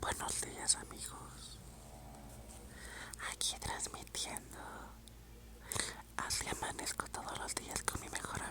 Buenos días amigos, aquí transmitiendo. Así amanezco todos los días con mi mejor